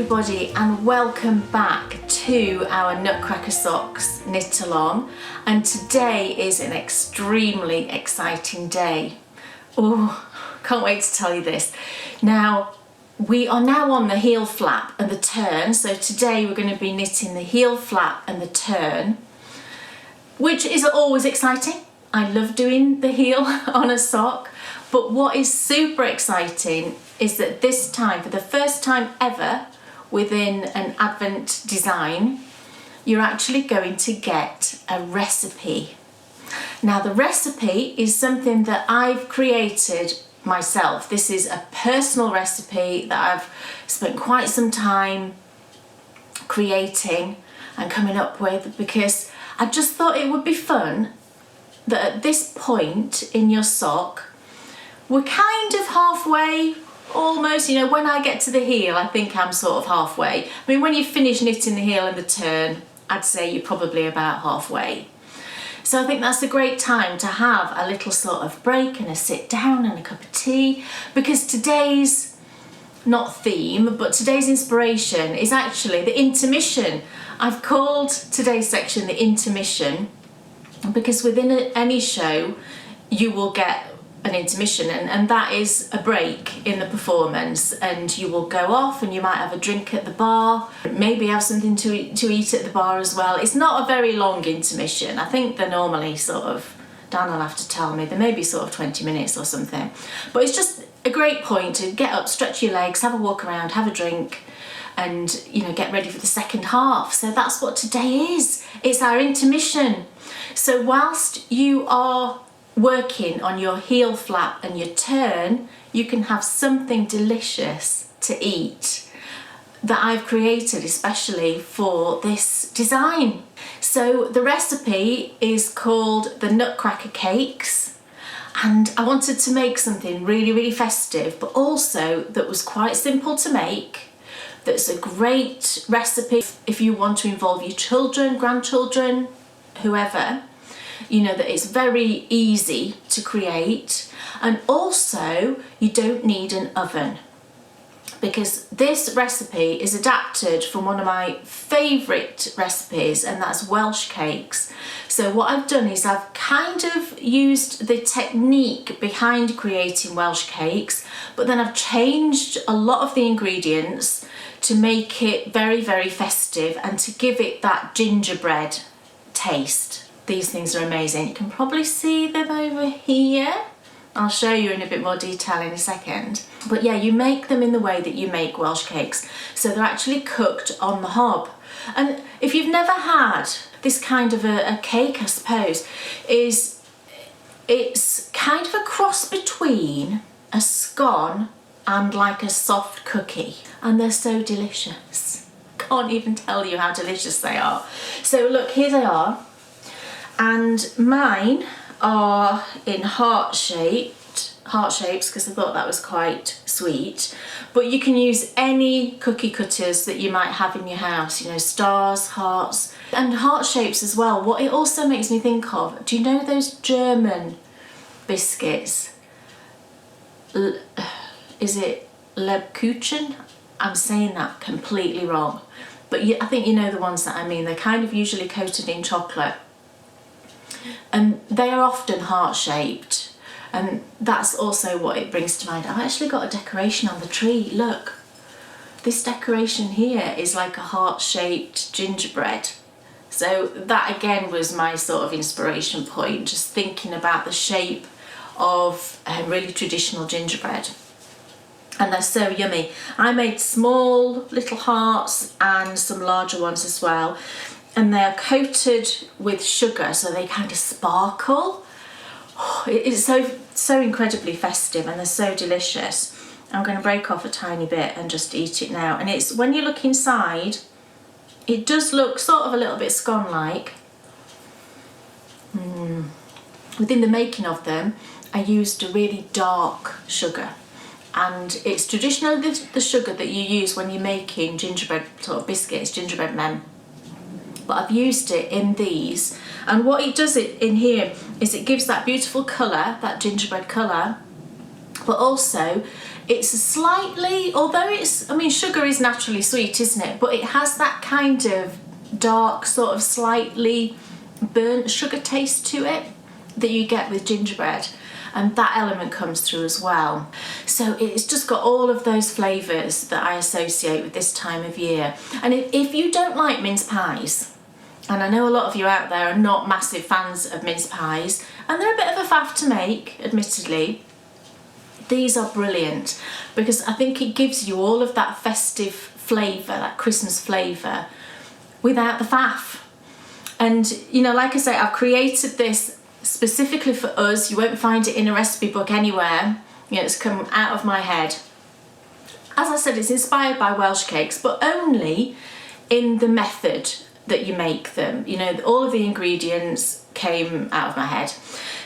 everybody and welcome back to our Nutcracker Socks knit along, and today is an extremely exciting day. Oh, can't wait to tell you this. Now we are now on the heel flap and the turn, so today we're going to be knitting the heel flap and the turn, which is always exciting. I love doing the heel on a sock, but what is super exciting is that this time, for the first time ever within an Advent design, you're actually going to get a recipe. Now the recipe is something that I've created myself. This is a personal recipe that I've spent quite some time creating and coming up with, because I just thought it would be fun that at this point in your sock, we're kind of halfway, almost, you know, when I get to the heel, I think I'm sort of halfway. I mean, when you finish knitting the heel and the turn, I'd say you're probably about halfway. So I think that's a great time to have a little sort of break and a sit down and a cup of tea, because today's, not theme, but today's inspiration is actually the intermission. I've called today's section the intermission because within any show you will get an intermission, and that is a break in the performance, and you will go off and you might have a drink at the bar, maybe have something to eat at the bar as well. It's not a very long intermission. I think they're normally sort of, Dan will have to tell me, they may be sort of 20 minutes or something, but it's just a great point to get up, stretch your legs, have a walk around, have a drink, and, you know, get ready for the second half. So that's what today is. It's our intermission. So whilst you are working on your heel flap and your turn, you can have something delicious to eat that I've created especially for this design. So the recipe is called the Nutcracker Cakes, and I wanted to make something really festive, but also that was quite simple to make, that's a great recipe if you want to involve your children, grandchildren, whoever. You know, that it's very easy to create, and also you don't need an oven, because this recipe is adapted from one of my favourite recipes, and that's Welsh cakes. So what I've done is I've kind of used the technique behind creating Welsh cakes, but then I've changed a lot of the ingredients to make it very festive and to give it that gingerbread taste. These things are amazing. You can probably see them over here. I'll show you in a bit more detail in a second. But yeah, you make them in the way that you make Welsh cakes. So they're actually cooked on the hob. And if you've never had this kind of a cake, I suppose, it's kind of a cross between a scone and like a soft cookie. And they're so delicious. Can't even tell you how delicious they are. So look, here they are. And mine are in heart shapes because I thought that was quite sweet, but you can use any cookie cutters that you might have in your house, you know, stars, hearts, and heart shapes as well. What it also makes me think of, do you know those German biscuits? Is it Lebkuchen? I'm saying that completely wrong, but I think you know the ones that I mean. They're kind of usually coated in chocolate, and they are often heart-shaped, and that's also what it brings to mind. I've actually got a decoration on the tree. Look, this decoration here is like a heart-shaped gingerbread. So that again was my sort of inspiration point, just thinking about the shape of really traditional gingerbread. And they're so yummy. I made small little hearts and some larger ones as well, and they're coated with sugar so they kind of sparkle. Oh, it's so incredibly festive, and they're so delicious. I'm going to break off a tiny bit and just eat it now. And it's, when you look inside, it does look sort of a little bit scone-like. Within the making of them, I used a really dark sugar, and it's traditionally the sugar that you use when you're making gingerbread sort of biscuits, gingerbread men. But I've used it in these, and what it does in here is it gives that beautiful colour, that gingerbread colour, but also It's slightly, although it's, I mean, sugar is naturally sweet, isn't it? But it has that kind of dark, sort of slightly burnt sugar taste to it that you get with gingerbread. And that element comes through as well. So it's just got all of those flavours that I associate with this time of year. And if you don't like mince pies, and I know a lot of you out there are not massive fans of mince pies, and they're a bit of a faff to make, admittedly, these are brilliant because I think it gives you all of that festive flavour, that Christmas flavour, without the faff. And, you know, like I say, I've created this specifically for us. You won't find it in a recipe book anywhere. You know, it's come out of my head. As I said, it's inspired by Welsh cakes, but only in the method that you make them. You know, all of the ingredients came out of my head.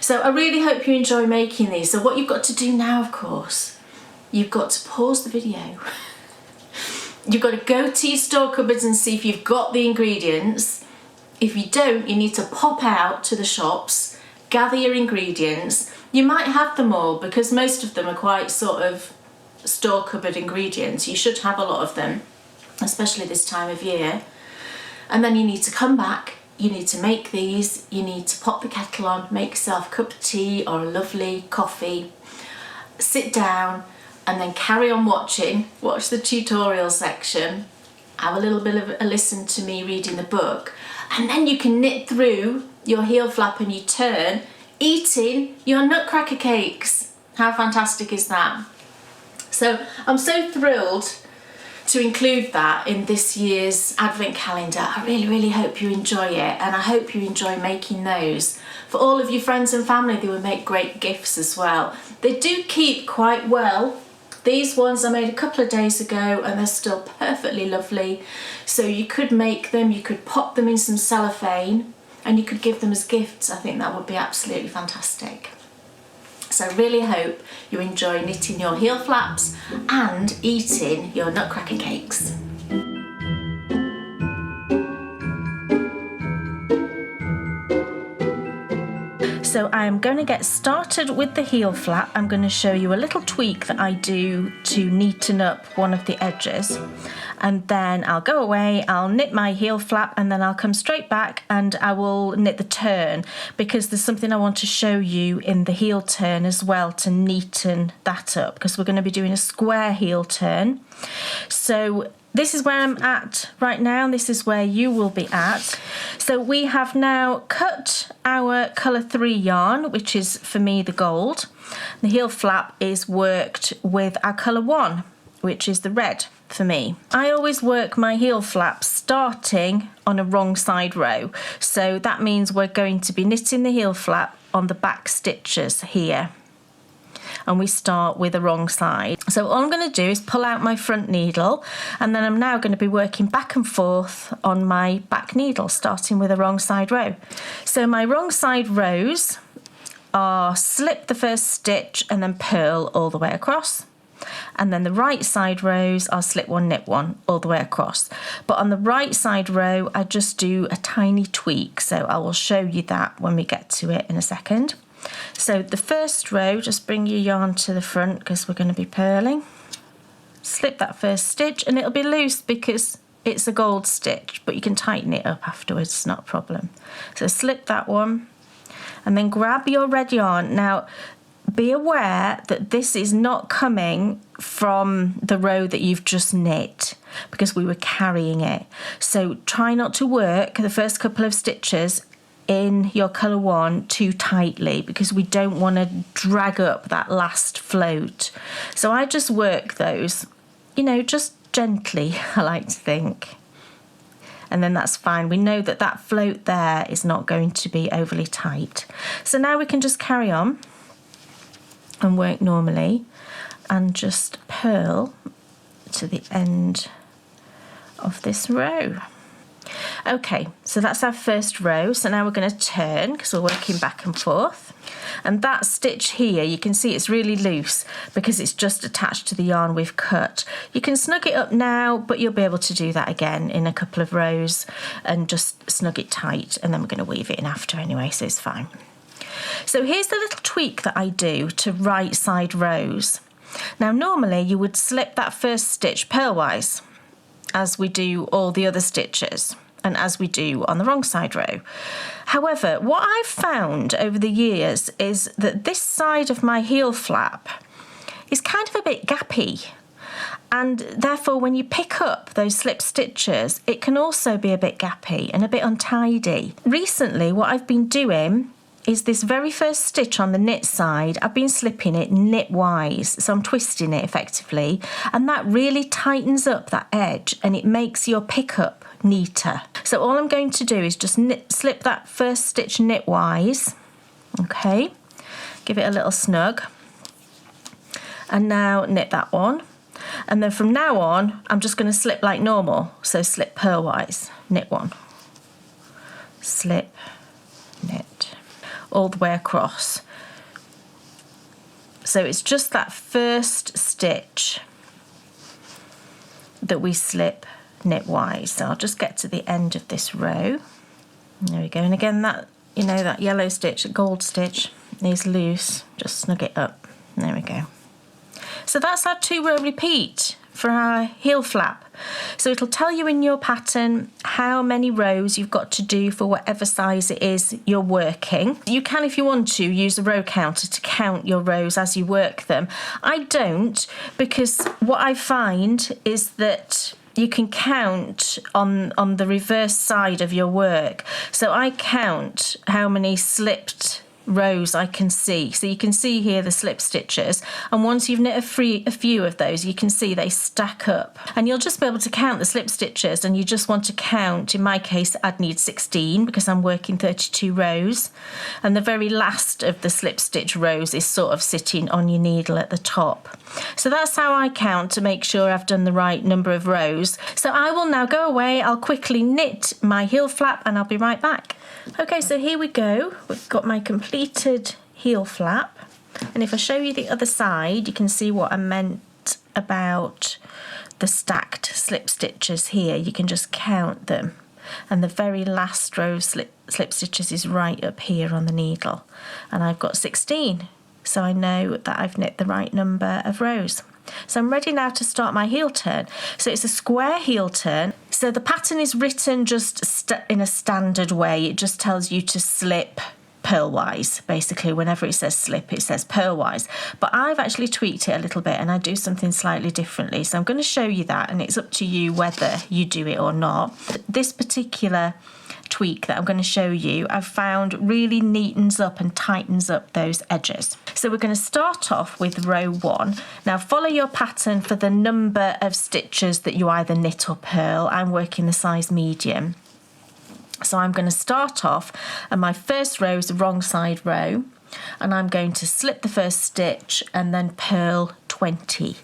So I really hope you enjoy making these. So what you've got to do now, of course, you've got to pause the video. You've got to go to your store cupboards and see if you've got the ingredients. If you don't, you need to pop out to the shops, gather your ingredients. You might have them all because most of them are quite sort of store cupboard ingredients. You should have a lot of them, especially this time of year. And then you need to come back, you need to make these, you need to pop the kettle on, make yourself a cup of tea or a lovely coffee, sit down and then carry on watching, watch the tutorial section, have a little bit of a listen to me reading the book, and then you can knit through your Heelflap and your turn, eating your nutcracker cakes. How fantastic is that? So I'm so thrilled to include that in this year's advent calendar. I really hope you enjoy it, and I hope you enjoy making those. For all of your friends and family, they would make great gifts as well. They do keep quite well. These ones I made a couple of days ago and they're still perfectly lovely. So you could make them, you could pop them in some cellophane, and you could give them as gifts. I think that would be absolutely fantastic. So I really hope you enjoy knitting your Heelflaps and eating your nutcracker cakes. So I'm going to get started with the Heelflap. I'm going to show you a little tweak that I do to neaten up one of the edges. And then I'll go away, I'll knit my Heelflap, and then I'll come straight back and I will knit the turn, because there's something I want to show you in the heel turn as well to neaten that up, because we're going to be doing a square heel turn. So this is where I'm at right now, and this is where you will be at. So we have now cut our colour 3 yarn, which is for me the gold. The Heelflap is worked with our colour 1, which is the red for me. I always work my Heelflap starting on a wrong side row. So that means we're going to be knitting the Heelflap on the back stitches here. And we start with the wrong side. So all I'm going to do is pull out my front needle, and then I'm now going to be working back and forth on my back needle, starting with a wrong side row. So my wrong side rows are slip the first stitch and then purl all the way across. And then the right side rows are slip 1, knit 1 all the way across. But on the right side row, I just do a tiny tweak. So I will show you that when we get to it in a second. So the first row, just bring your yarn to the front because we're going to be purling. Slip that first stitch, and it'll be loose because it's a gold stitch, but you can tighten it up afterwards, it's not a problem. So slip that one and then grab your red yarn. Now be aware that this is not coming from the row that you've just knit, because we were carrying it. So try not to work the first couple of stitches in your colour 1 too tightly, because we don't want to drag up that last float. So I just work those, you know, just gently, I like to think. And then that's fine. We know that that float there is not going to be overly tight. So now we can just carry on and work normally and just purl to the end of this row. Okay, so that's our first row. So now we're going to turn because we're working back and forth. And that stitch here, you can see it's really loose because it's just attached to the yarn we've cut. You can snug it up now, but you'll be able to do that again in a couple of rows and just snug it tight, and then we're going to weave it in after anyway, so it's fine. So here's the little tweak that I do to right side rows. Now normally you would slip that first stitch purlwise, as we do all the other stitches and as we do on the wrong side row. However, what I've found over the years is that this side of my heel flap is kind of a bit gappy, and therefore when you pick up those slip stitches it can also be a bit gappy and a bit untidy. Recently what I've been doing is this very first stitch on the knit side, I've been slipping it knitwise, so I'm twisting it effectively, and that really tightens up that edge and it makes your pickup neater. So all I'm going to do is just slip that first stitch knitwise, okay, give it a little snug, and now knit that one, and then from now on I'm just going to slip like normal, so slip purlwise, knit one, slip, knit, all the way across. So it's just that first stitch that we slip knitwise. So I'll just get to the end of this row. There we go. And again, that, you know, that yellow stitch, that gold stitch is loose. Just snug it up. There we go. So that's our 2-row repeat for our heel flap. So it'll tell you in your pattern how many rows you've got to do for whatever size it is you're working. You can, if you want to, use a row counter to count your rows as you work them. I don't, because what I find is that you can count on the reverse side of your work. So I count how many slipped rows I can see. So you can see here the slip stitches, and once you've knit a few of those, you can see they stack up, and you'll just be able to count the slip stitches, and you just want to count. In my case I'd need 16 because I'm working 32 rows, and the very last of the slip stitch rows is sort of sitting on your needle at the top. So that's how I count to make sure I've done the right number of rows. So I will now go away, I'll quickly knit my heel flap and I'll be right back. Okay, so here we go. We've got my completed heel flap, and if I show you the other side you can see what I meant about the stacked slip stitches here. You can just count them, and the very last row of slip stitches is right up here on the needle, and I've got 16, so I know that I've knit the right number of rows. So I'm ready now to start my heel turn. So it's a square heel turn. So the pattern is written just in a standard way. It just tells you to slip purlwise. Basically, whenever it says slip, it says purlwise. But I've actually tweaked it a little bit and I do something slightly differently. So I'm going to show you that, and it's up to you whether you do it or not. This particular tweak that I'm going to show you, I've found really neatens up and tightens up those edges. So we're going to start off with row 1. Now follow your pattern for the number of stitches that you either knit or purl. I'm working the size medium. So I'm going to start off, and my first row is the wrong side row, and I'm going to slip the first stitch and then purl 20.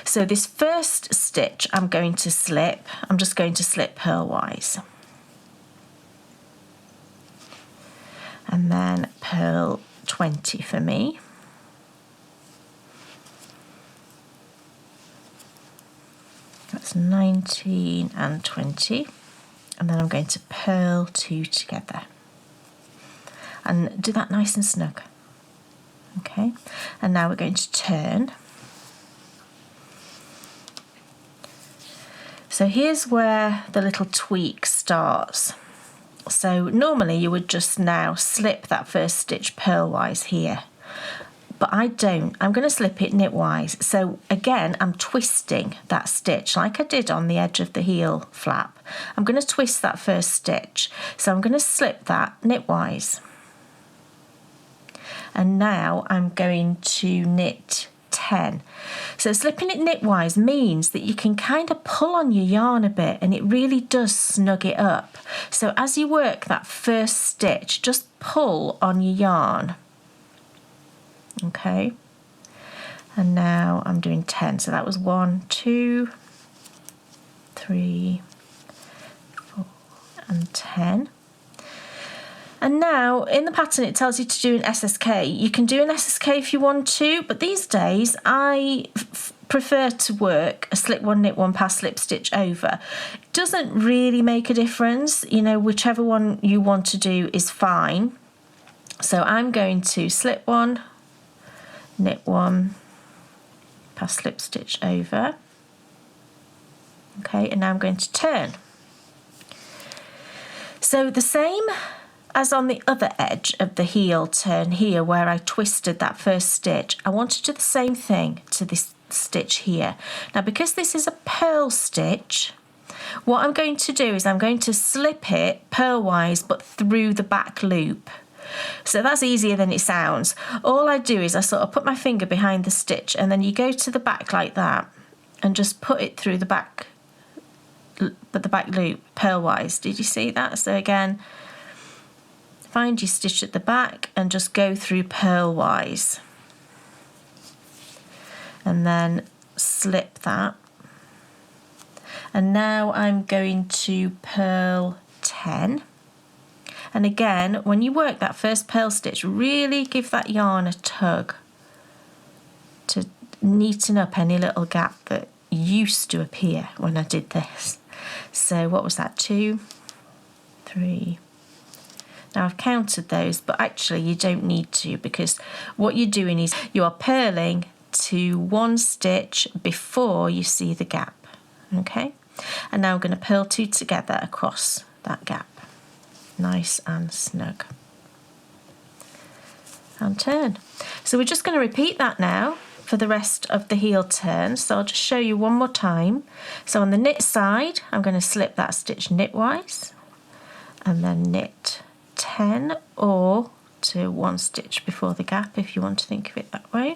So this first stitch I'm going to slip, I'm just going to slip purlwise, and then purl 20 for me. That's 19 and 20, and then I'm going to purl 2 together and do that nice and snug. Okay, and now we're going to turn. So here's where the little tweak starts. So normally you would just now slip that first stitch purlwise here, but I don't. I'm going to slip it knitwise. So again, I'm twisting that stitch like I did on the edge of the heel flap. I'm going to twist that first stitch. So I'm going to slip that knitwise. And now I'm going to knit 10. So slipping it knitwise means that you can kind of pull on your yarn a bit, and it really does snug it up. So as you work that first stitch, just pull on your yarn. Okay, and now I'm doing 10. So that was 1, 2, 3, 4, and 10. And now in the pattern it tells you to do an SSK. You can do an SSK if you want to, but these days I prefer to work a slip one, knit one, pass slip stitch over. It doesn't really make a difference, you know, whichever one you want to do is fine. So I'm going to slip one, knit one, pass slip stitch over. Okay, and now I'm going to turn. So the same as on the other edge of the heel turn here where I twisted that first stitch, I want to do the same thing to this stitch here. Now because this is a purl stitch, what I'm going to do is I'm going to slip it purlwise but through the back loop. So that's easier than it sounds. All I do is I sort of put my finger behind the stitch and then you go to the back like that and just put it through the back, but the back loop purlwise. Did you see that? So again, find your stitch at the back and just go through purlwise. And then slip that. And now I'm going to purl 10. And again, when you work that first purl stitch, really give that yarn a tug to neaten up any little gap that used to appear when I did this. So what was that? 2, 3. Now I've counted those, but actually you don't need to, because what you're doing is you are purling to 1 stitch before you see the gap. Okay, and now I'm going to purl 2 together across that gap, nice and snug, and turn. So we're just going to repeat that now for the rest of the heel turn. So I'll just show you one more time. So on the knit side, I'm going to slip that stitch knitwise and then knit 10 or to 1 stitch before the gap if you want to think of it that way.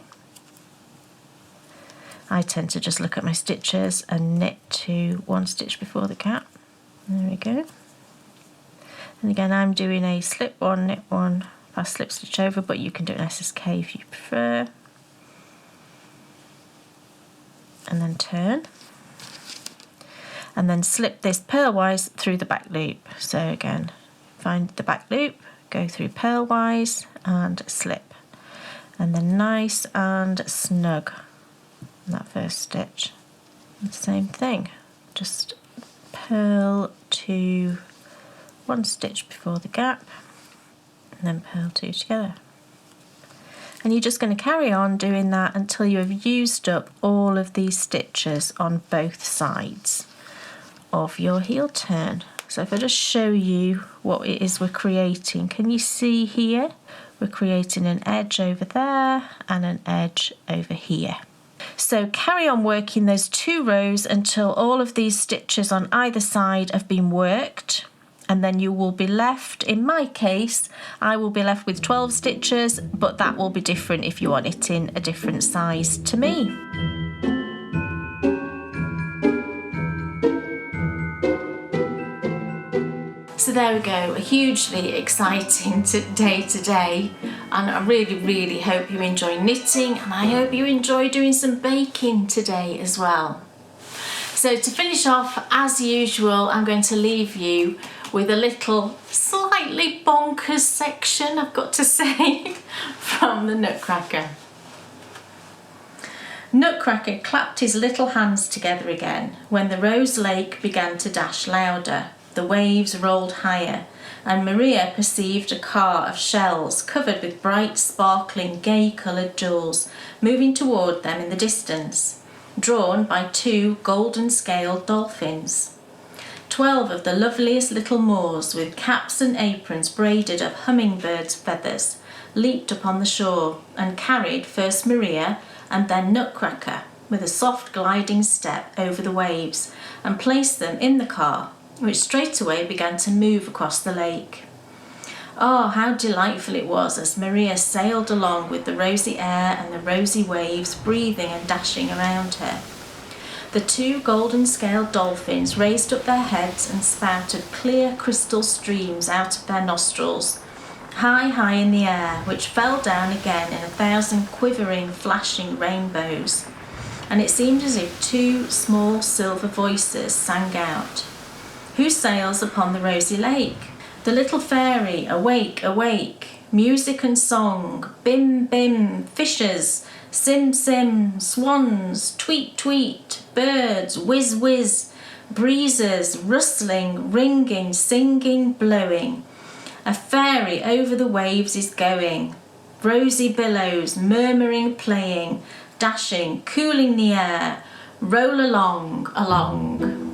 I tend to just look at my stitches and knit to 1 stitch before the gap. There we go. And again, I'm doing a slip 1, knit 1, pass slip stitch over, but you can do an SSK if you prefer. And then turn. And then slip this purlwise through the back loop. So again, find the back loop, go through purlwise and slip. And then nice and snug on that first stitch. And same thing, just purl to 1 stitch before the gap and then purl 2 together. And you're just going to carry on doing that until you have used up all of these stitches on both sides of your heel turn. So if I just show you what it is we're creating, can you see here? We're creating an edge over there and an edge over here. So carry on working those 2 rows until all of these stitches on either side have been worked. And then you will be left, in my case, I will be left with 12 stitches, but that will be different if you are knitting a different size to me. So there we go, a hugely exciting day today, and I really hope you enjoy knitting, and I hope you enjoy doing some baking today as well. So to finish off, as usual, I'm going to leave you with a little slightly bonkers section, I've got to say, from the Nutcracker. Nutcracker clapped his little hands together again when the Rose Lake began to dash louder. The waves rolled higher, and Maria perceived a car of shells covered with bright, sparkling, gay-coloured jewels moving toward them in the distance, drawn by 2 golden-scaled dolphins. 12 of the loveliest little Moors, with caps and aprons braided of hummingbirds' feathers, leaped upon the shore and carried first Maria and then Nutcracker with a soft gliding step over the waves and placed them in the car, which straightway began to move across the lake. Oh, how delightful it was as Maria sailed along with the rosy air and the rosy waves breathing and dashing around her. The 2 golden-scaled dolphins raised up their heads and spouted clear crystal streams out of their nostrils, high in the air, which fell down again in 1,000 quivering, flashing rainbows. And it seemed as if 2 small silver voices sang out, "Who sails upon the rosy lake? The little fairy, awake, awake, music and song, bim, bim, fishes, sim, sim, swans, tweet, tweet, birds, whiz, whiz, breezes, rustling, ringing, singing, blowing. A fairy over the waves is going, rosy billows, murmuring, playing, dashing, cooling the air, roll along, along.